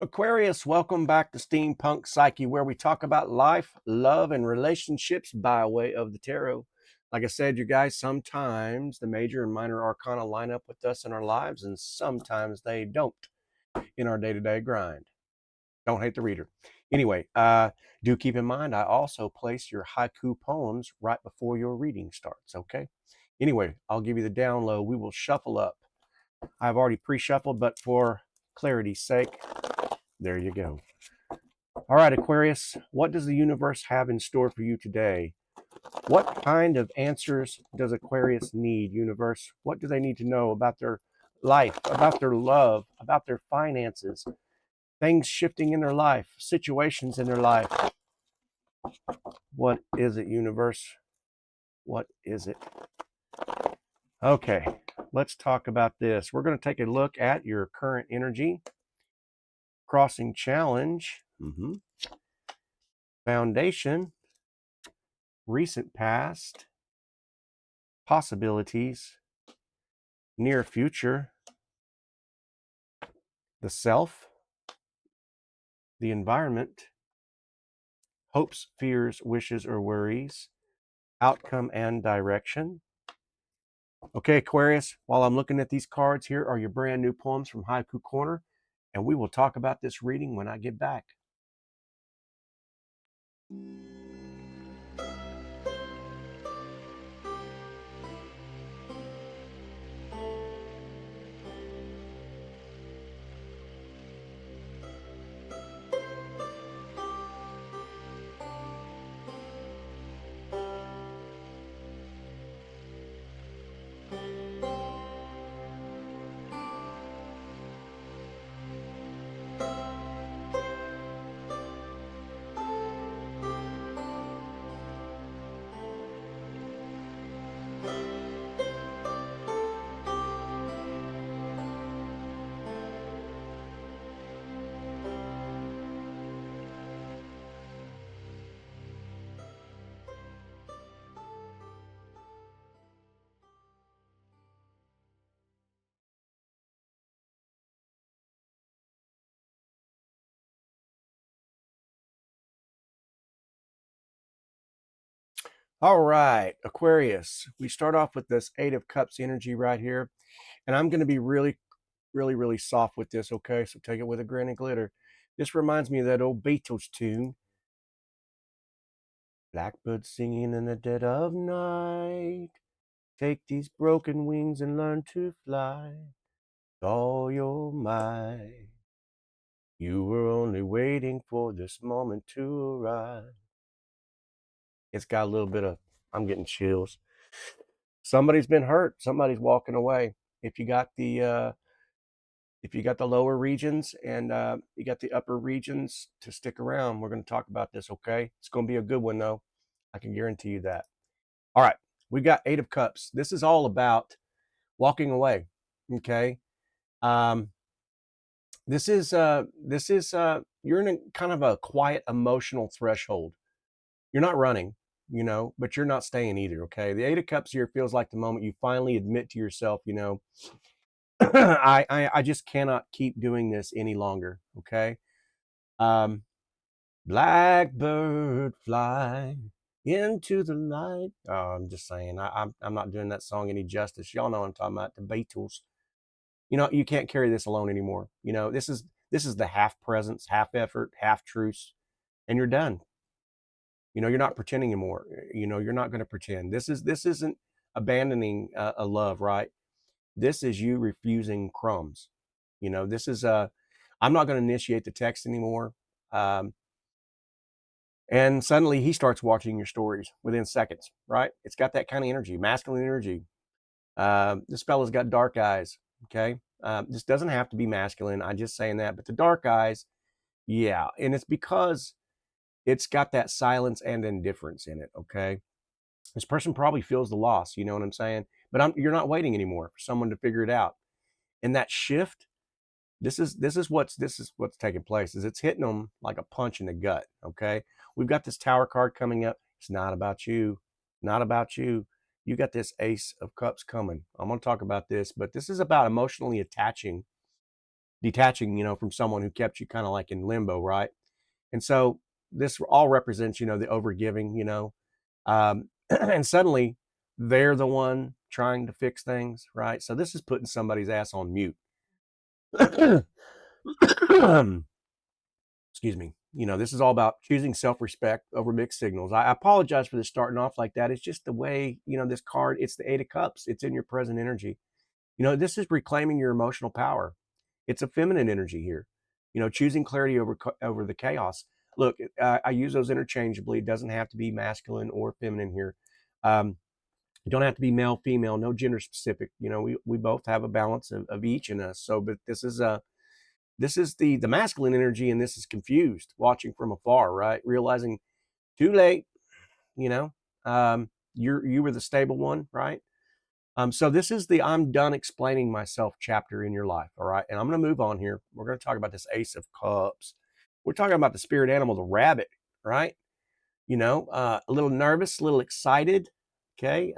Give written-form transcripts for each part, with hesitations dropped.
Aquarius, welcome back to Steampunk Psyche, where we talk about life, love, and relationships by way of the tarot. Like I said, you guys, sometimes the major and minor arcana line up with us in our lives, and sometimes they don't in our day-to-day grind. Don't hate the reader. Anyway, do keep in mind, I also place your haiku poems right before your reading starts, okay? Anyway, I'll give you the down low. We will shuffle up. I've already pre-shuffled, but for clarity's sake, there you go. All right, Aquarius, what does the universe have in store for you today? What kind of answers does Aquarius need, universe? What do they need to know about their life, about their love, about their finances, things shifting in their life, situations in their life? What is it, universe? What is it? Okay, let's talk about this. We're going to take a look at your current energy, crossing challenge, foundation, recent past, possibilities, near future, the self, the environment, hopes, fears, wishes, or worries, outcome, and direction. Okay, Aquarius, while I'm looking at these cards, here are your brand new poems from Haiku Corner, and we will talk about this reading when I get back. All right, Aquarius, we start off with this Eight of Cups energy right here, and I'm going to be really soft with this, okay? So take it with a grain of glitter. This reminds me of that old Beatles tune, Blackbird singing in the dead of night. Take these broken wings and learn to fly. With all your might. You were only waiting for this moment to arrive. It's got a little bit of, I'm getting chills. Somebody's been hurt. Somebody's walking away. If you got the lower regions and you got the upper regions, to stick around. We're going to talk about this, okay? It's going to be a good one, though. I can guarantee you that. All right, we got Eight of Cups. This is all about walking away, okay? Um, this is you're in a kind of a quiet emotional threshold. You're not running, but you're not staying either, okay? The Eight of Cups here feels like the moment you finally admit to yourself, I just cannot keep doing this any longer, okay? Um, Blackbird fly into the night. Oh, I'm just saying, I'm not doing that song any justice. Y'all know what I'm talking about, the Beatles. You can't carry this alone anymore. This is the half presence, half effort, half truce, and you're done. You're not pretending anymore. You're not going to pretend. This isn't abandoning a love, right? This is you refusing crumbs. This is I'm not going to initiate the text anymore. Um, and suddenly he starts watching your stories within seconds, right? It's got that kind of energy, masculine energy. This fella's got dark eyes. Okay. This doesn't have to be masculine. I'm just saying that, but the dark eyes, yeah. And it's because it's got that silence and indifference in it. Okay. This person probably feels the loss. You know what I'm saying? But you're not waiting anymore for someone to figure it out. And that shift, this is what's taking place. Is it's hitting them like a punch in the gut. Okay. We've got this Tower card coming up. It's not about you. Not about you. You got this Ace of Cups coming. I'm going to talk about this, but this is about emotionally attaching detaching, from someone who kept you kind of like in limbo, right? And so this all represents, the overgiving, and suddenly they're the one trying to fix things, right? So this is putting somebody's ass on mute. Excuse me. This is all about choosing self-respect over mixed signals. I apologize for this starting off like that. It's just the way, this card, it's the Eight of Cups. It's in your present energy. This is reclaiming your emotional power. It's a feminine energy here. Choosing clarity over the chaos. Look, I use those interchangeably. It doesn't have to be masculine or feminine here. You don't have to be male, female, no gender specific. We both have a balance of each in us. So, but this is the masculine energy, and this is confused, watching from afar, right? Realizing too late, you know, you were the stable one, right? So this is the I'm done explaining myself chapter in your life, all right? And I'm going to move on here. We're going to talk about this Ace of Cups. We're talking about the spirit animal, the rabbit, right? A little nervous, a little excited, okay?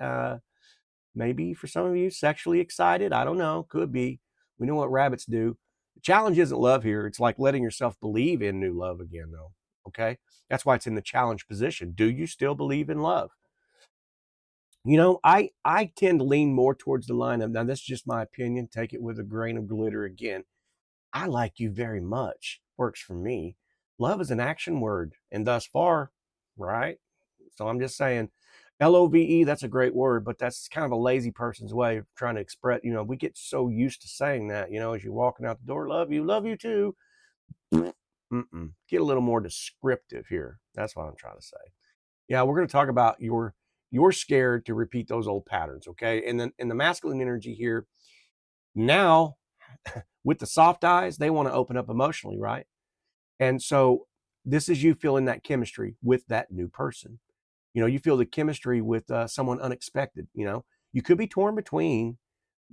Maybe for some of you, sexually excited. I don't know. Could be. We know what rabbits do. The challenge isn't love here. It's like letting yourself believe in new love again, though. Okay? That's why it's in the challenge position. Do you still believe in love? I tend to lean more towards the line of, now that's just my opinion. Take it with a grain of glitter again. I like you very much. Works for me. Love is an action word. And thus far, right? So I'm just saying, LOVE, that's a great word, but that's kind of a lazy person's way of trying to express, we get so used to saying that, as you're walking out the door, love you too. Get a little more descriptive here. That's what I'm trying to say. Yeah, we're going to talk about you're scared to repeat those old patterns, okay? And then in the masculine energy here, now with the soft eyes, they want to open up emotionally, right? And so this is you feeling that chemistry with that new person. You feel the chemistry with someone unexpected. You could be torn between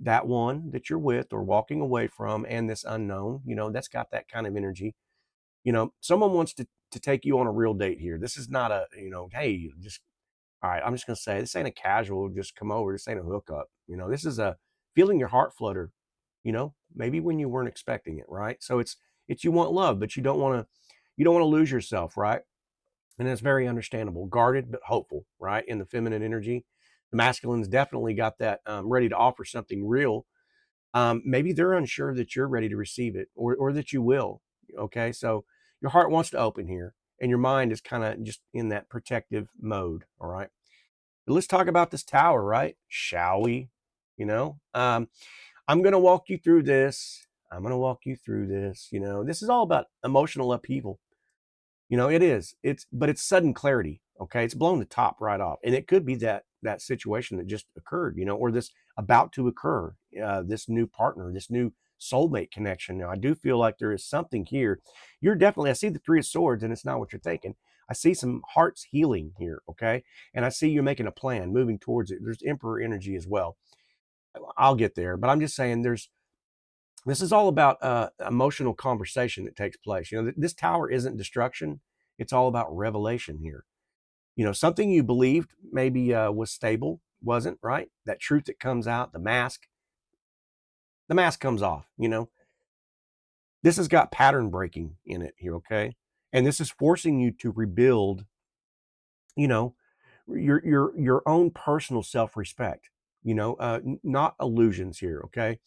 that one that you're with or walking away from and this unknown, that's got that kind of energy. Someone wants to take you on a real date here. This is not a, hey, just, all right, I'm just going to say this ain't a casual, just come over. This ain't a hookup. This is a feeling your heart flutter, maybe when you weren't expecting it. Right. So it's you want love, but you don't want to lose yourself. Right. And it's very understandable, guarded but hopeful, right? In the feminine energy, the masculine's definitely got that ready to offer something real. Maybe they're unsure that you're ready to receive it, or that you will. Okay, so your heart wants to open here, and your mind is kind of just in that protective mode. All right, but let's talk about this tower, right? Shall we? I'm going to walk you through this. I'm going to walk you through this. This is all about emotional upheaval. It is. But it's sudden clarity. Okay, it's blown the top right off, and it could be that situation that just occurred, or this about to occur, this new partner, this new soulmate connection. Now, I do feel like there is something here. You're definitely. I see the Three of Swords, and it's not what you're thinking. I see some hearts healing here. Okay, and I see you making a plan, moving towards it. There's Emperor energy as well. I'll get there, but I'm just saying this is all about emotional conversation that takes place. This tower isn't destruction. It's all about revelation here. Something you believed maybe was stable, wasn't, right? That truth that comes out, the mask comes off. This has got pattern breaking in it here, okay? And this is forcing you to rebuild, you know, your own personal self-respect, not illusions here, okay?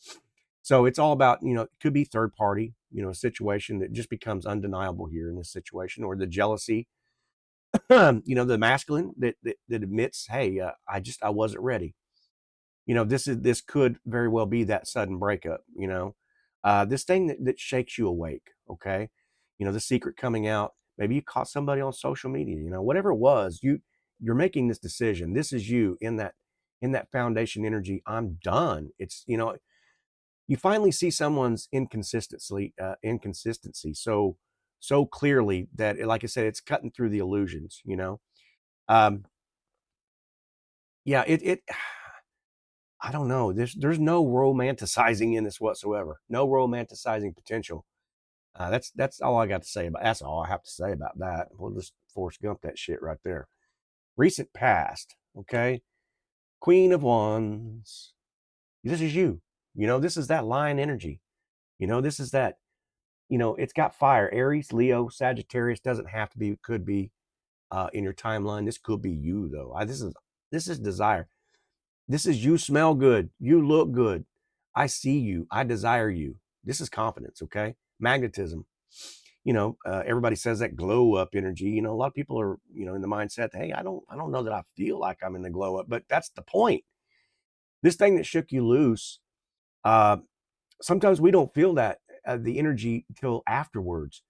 So it's all about, it could be third party, a situation that just becomes undeniable here in this situation, or the jealousy, the masculine that admits, hey, I wasn't ready. This could very well be that sudden breakup, this thing that shakes you awake. Okay. The secret coming out, maybe you caught somebody on social media, whatever it was, you're making this decision. This is you in that foundation energy. I'm done. It's, you finally see someone's inconsistency so clearly that, like I said, it's cutting through the illusions. Um, yeah, it I don't know. There's no romanticizing in this whatsoever. No romanticizing potential. That's all I got to say about. That's all I have to say about that. We'll just Forrest Gump that shit right there. Recent past. Okay, Queen of Wands. This is you. This is that lion energy. This is that, it's got fire. Aries, Leo, Sagittarius, doesn't have to be, could be in your timeline. This could be you though. This is desire. This is you smell good. You look good. I see you. I desire you. This is confidence. Okay. Magnetism. Everybody says that glow up energy. A lot of people are, in the mindset, hey, I don't know that I feel like I'm in the glow up, but that's the point. This thing that shook you loose, uh, sometimes we don't feel that the energy till afterwards.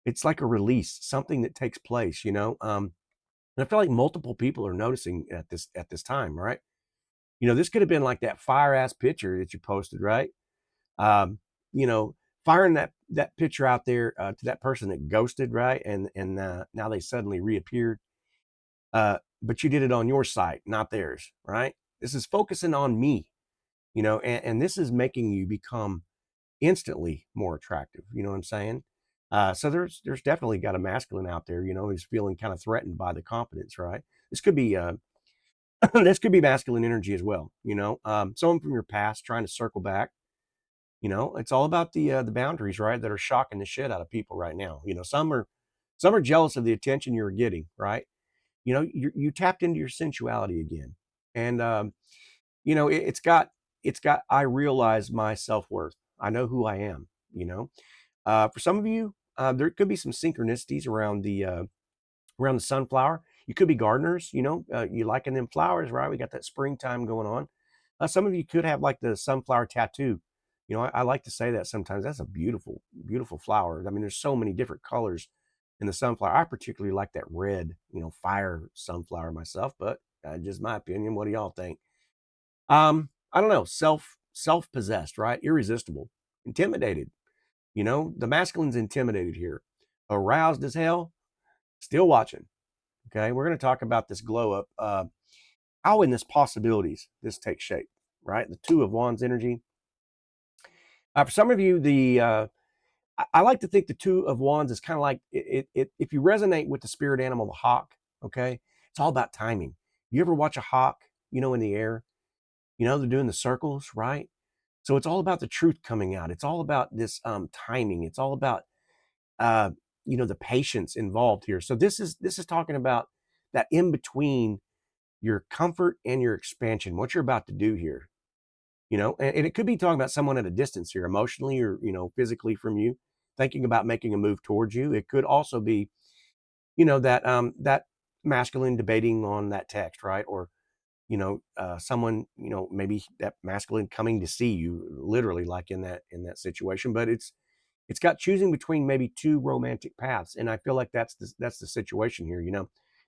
It's like a release, something that takes place. And I feel like multiple people are noticing at this time, right? This could have been like that fire ass picture that you posted, right? Um, you know, Firing that picture out there to that person that ghosted, right? And now they suddenly reappeared. But you did it on your site, not theirs, right? This is focusing on me, and this is making you become instantly more attractive. You know what I'm saying? So there's definitely got a masculine out there, who's feeling kind of threatened by the confidence, right? This could be this could be masculine energy as well. Someone from your past trying to circle back. It's all about the boundaries, right? That are shocking the shit out of people right now. Some are jealous of the attention you're getting, right? You tapped into your sensuality again, and it's got I realize my self-worth. I know who I am. For some of you, there could be some synchronicities around the sunflower. You could be gardeners, you liking them flowers, right? We got that springtime going on. Some of you could have like the sunflower tattoo. I like to say that sometimes. That's a beautiful, beautiful flower. I mean, there's so many different colors in the sunflower. I particularly like that red, fire sunflower myself, but just my opinion. What do y'all think? I don't know. Self-possessed, right? Irresistible, intimidated. The masculine's intimidated here. Aroused as hell, still watching. Okay, we're going to talk about this glow up. How in this possibilities this takes shape, right? The Two of Wands energy. For some of you, I like to think the Two of Wands is kind of like if you resonate with the spirit animal, the hawk. Okay, it's all about timing. You ever watch a hawk, in the air? They're doing the circles, right? So it's all about the truth coming out. It's all about this timing. It's all about uh, the patience involved here. So this is talking about that in between your comfort and your expansion, what you're about to do here, and it could be talking about someone at a distance here, emotionally or, physically from you, thinking about making a move towards you. It could also be, that masculine debating on that text, right? Or, someone, maybe that masculine coming to see you literally like in that situation, but it's got choosing between maybe two romantic paths. And I feel like that's the situation here,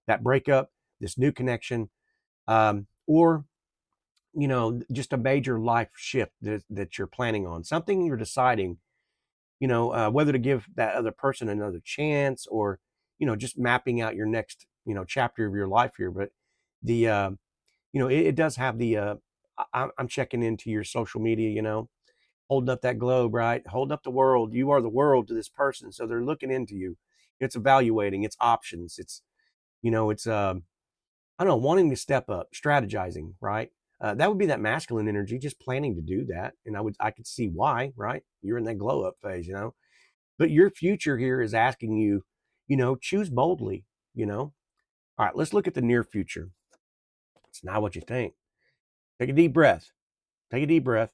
that breakup, this new connection, or just a major life shift that you're planning on, something you're deciding, whether to give that other person another chance, or just mapping out your next chapter of your life here. But the it does have the I'm checking into your social media, holding up that globe, right? Holding up the world. You are the world to this person, so they're looking into you. It's evaluating, it's options, it's I don't know, wanting to step up, strategizing, right? That would be that masculine energy, just planning to do that. And I could see why, right? You're in that glow up phase, But your future here is asking you, choose boldly, All right, let's look at the near future. It's not what you think. Take a deep breath. Take a deep breath,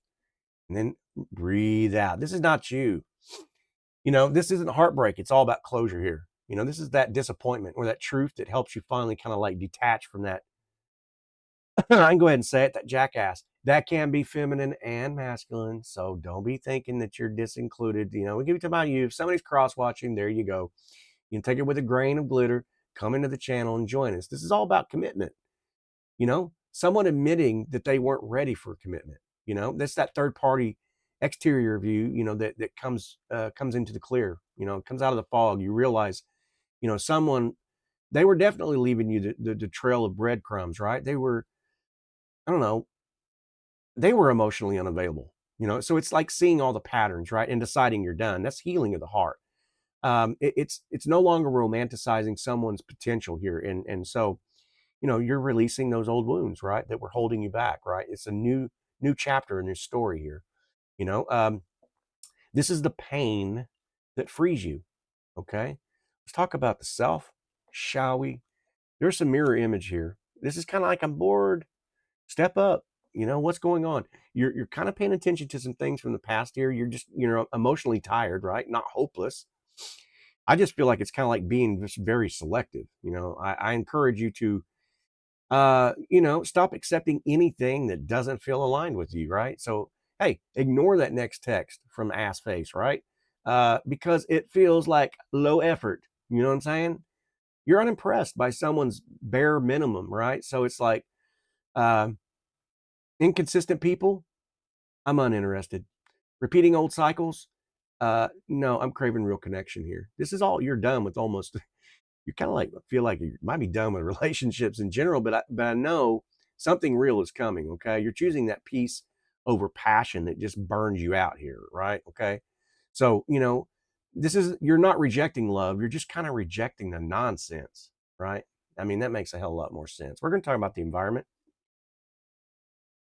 and then breathe out. This is not you. This isn't heartbreak. It's all about closure here. This is that disappointment or that truth that helps you finally kind of like detach from that. I can go ahead and say it, that jackass. That can be feminine and masculine. So don't be thinking that you're disincluded. We give it to about you. If somebody's cross watching, there you go. You can take it with a grain of glitter, come into the channel and join us. This is all about commitment. Someone admitting that they weren't ready for commitment. That's that third party exterior view, that comes into the clear, comes out of the fog. You realize, someone, they were definitely leaving you the trail of breadcrumbs, right? They were, I don't know, they were emotionally unavailable, so it's like seeing all the patterns, right, and deciding you're done. That's healing of the heart. It's no longer romanticizing someone's potential here, and so you're releasing those old wounds, right, that were holding you back, right? It's a new chapter in your story here. you know um This is the pain that frees you. Okay. Let's talk about the self, shall we? There's some mirror image here. This is kind of like, I'm bored. Step up. You know, what's going on? You're kind of paying attention to some things from the past here. You're just, emotionally tired, right? Not hopeless. I just feel like it's kind of like being just very selective. I encourage you to, stop accepting anything that doesn't feel aligned with you, right? So, hey, ignore that next text from ass face, right? Because it feels like low effort. You know what I'm saying? You're unimpressed by someone's bare minimum, right? So it's like, uh, inconsistent people, I'm uninterested. Repeating old cycles, no, I'm craving real connection here. This is all you're done with. Almost, you kind of like feel like you might be done with relationships in general, but I know something real is coming. Okay, you're choosing that peace over passion that just burns you out here, right? Okay, so this is, you're not rejecting love. You're just kind of rejecting the nonsense, right? I mean, that makes a hell of a lot more sense. We're going to talk about the environment.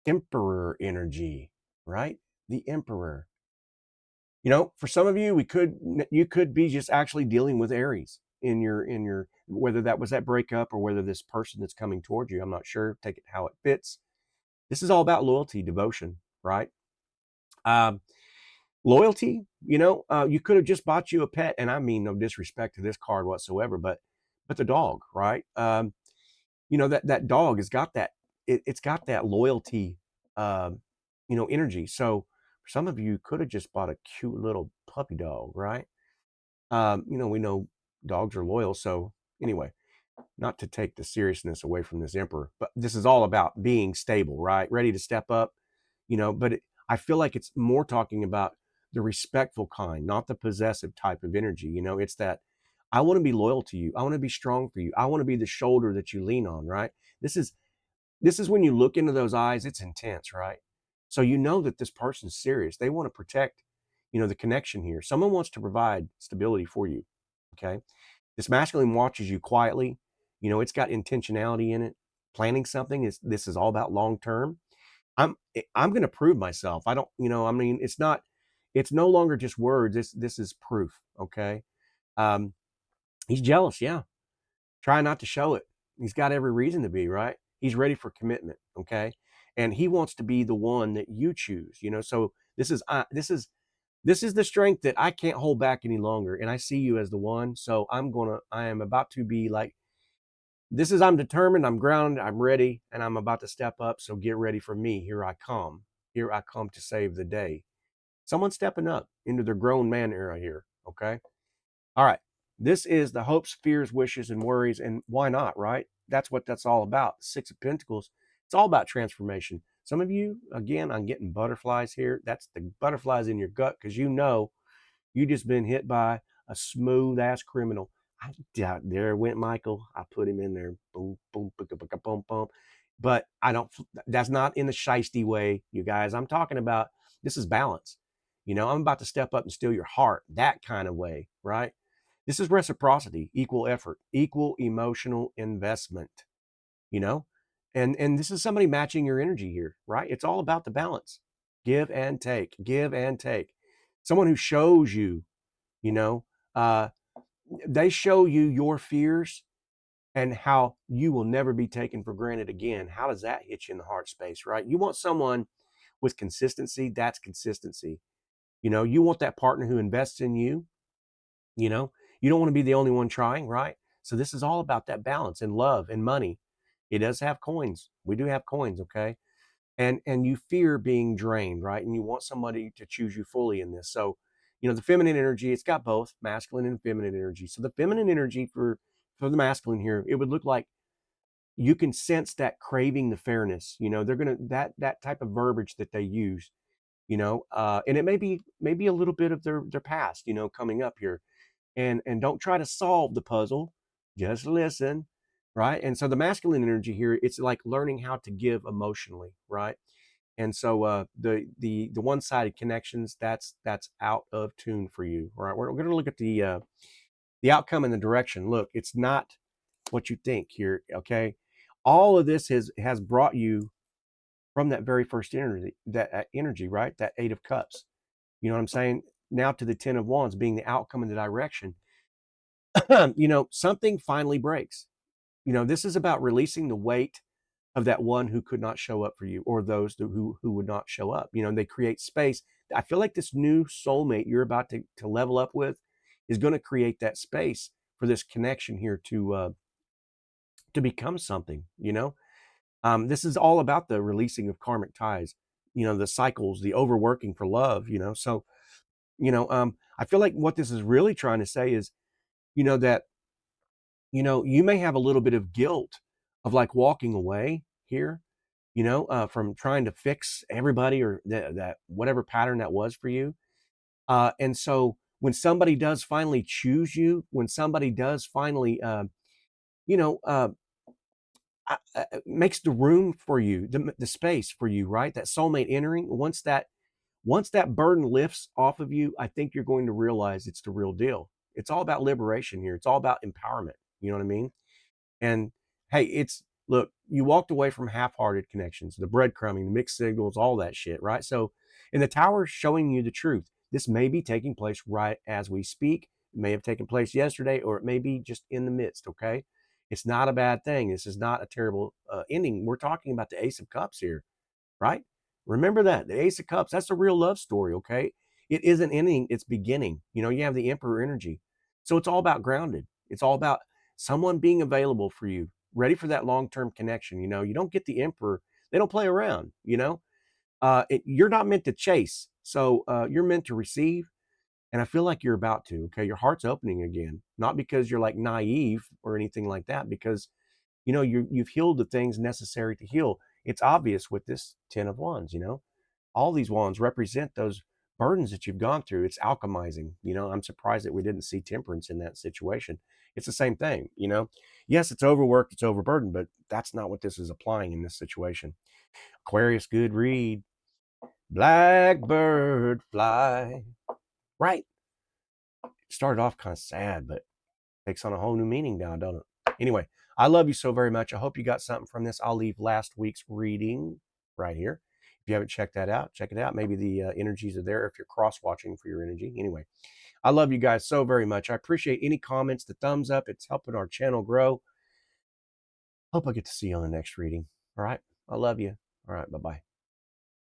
Emperor energy, right? The emperor. For some of you, you could be just actually dealing with Aries in your whether that was that breakup or whether this person that's coming towards you. I'm not sure. Take it how it fits. This is all about loyalty, devotion, right? Um, Loyalty. You could have just bought you a pet, and I mean no disrespect to this card whatsoever, but the dog, right? That dog has got that. It's got that loyalty, energy. So some of you could have just bought a cute little puppy dog, right? We know dogs are loyal. So anyway, not to take the seriousness away from this emperor, but this is all about being stable, right? Ready to step up, but I feel like it's more talking about the respectful kind, not the possessive type of energy. It's that I want to be loyal to you. I want to be strong for you. I want to be the shoulder that you lean on, right? This is when you look into those eyes, it's intense, right? So you know that this person's serious. They want to protect, the connection here. Someone wants to provide stability for you. Okay. This masculine watches you quietly. It's got intentionality in it. Planning something is this is all about long term. I'm going to prove myself. I don't, I mean, it's no longer just words. This is proof. Okay. Um, he's jealous. Yeah. Try not to show it. He's got every reason to be, right? He's ready for commitment, okay? And he wants to be the one that you choose, So this is the strength that I can't hold back any longer, and I see you as the one. So I am about to be like, this is, I'm determined, I'm grounded, I'm ready, and I'm about to step up. So get ready for me. Here I come. Here I come to save the day. Someone stepping up into their grown man era here, okay? All right. This is the hopes, fears, wishes, and worries. And why not, right? That's what that's all about. Six of Pentacles. It's all about transformation. Some of you, again, I'm getting butterflies here. That's the butterflies in your gut because you just been hit by a smooth ass criminal. There went Michael. I put him in there. Boom, boom, boom, boom, boom, boom. But I don't, that's not in the shisty way, you guys. I'm talking about this is balance. I'm about to step up and steal your heart, that kind of way, right? This is reciprocity, equal effort, equal emotional investment, you know? And this is somebody matching your energy here, right? It's all about the balance. Give and take, give and take. Someone who shows you, you know, uh, they show you your fears and how you will never be taken for granted again. How does that hit you in the heart space, right? You want someone with consistency, that's consistency. You want that partner who invests in you. You know, you don't want to be the only one trying, right? So this is all about that balance and love and money. It does have coins. We do have coins, okay? And you fear being drained, right? And you want somebody to choose you fully in this. So, the feminine energy, it's got both masculine and feminine energy. So the feminine energy for the masculine here, it would look like you can sense that craving the fairness. They're gonna that type of verbiage that they use, and it may be a little bit of their past, coming up here and don't try to solve the puzzle, just listen, right? And so the masculine energy here, it's like learning how to give emotionally, right? And so the one-sided connections, that's out of tune for you. All right, we're going to look at the outcome and the direction. Look, it's not what you think here, okay? All of this has brought you from that very first energy, that energy, right? That 8 of Cups. You know what I'm saying? now to the Ten of Wands being the outcome and the direction, something finally breaks. This is about releasing the weight of that one who could not show up for you, or those who would not show up. They create space. I feel like this new soulmate you're about to level up with is going to create that space for this connection here to become something. This is all about the releasing of karmic ties, the cycles, the overworking for love. So I feel like what this is really trying to say is, that you may have a little bit of guilt of like walking away here, from trying to fix everybody, or that whatever pattern that was for you. And so when somebody does finally choose you, when somebody does finally, you know, uh, makes the room for you, the space for you, right? That soulmate entering, once that burden lifts off of you, I think you're going to realize it's the real deal. It's all about liberation here. It's all about empowerment. You know what I mean? And hey, look, you walked away from half-hearted connections, the breadcrumbing, the mixed signals, all that shit, right? So, and the tower is showing you the truth. This may be taking place right as we speak. It may have taken place yesterday, or it may be just in the midst. Okay, it's not a bad thing. This is not a terrible ending. We're talking about the Ace of Cups here, right? Remember that the Ace of Cups. That's a real love story. Okay, it isn't ending. It's beginning. You have the Emperor energy, so it's all about grounded. It's all about someone being available for you, ready for that long-term connection. You don't get the Emperor. They don't play around. You're not meant to chase. So you're meant to receive. And I feel like you're about to. Okay. Your heart's opening again, not because you're like naive or anything like that, because, you've healed the things necessary to heal. It's obvious with this 10 of Wands, all these wands represent those burdens that you've gone through. It's alchemizing. I'm surprised that we didn't see temperance in that situation. It's the same thing. Yes, it's overworked, it's overburdened, but that's not what this is applying in this situation. Aquarius, good read. Blackbird fly. Right. It started off kind of sad, but takes on a whole new meaning now, don't it? Anyway, I love you so very much. I hope you got something from this. I'll leave last week's reading right here. If you haven't checked that out, check it out. Maybe the energies are there if you're cross-watching for your energy. Anyway, I love you guys so very much. I appreciate any comments, the thumbs up. It's helping our channel grow. Hope I get to see you on the next reading. All right. I love you. All right. Bye-bye.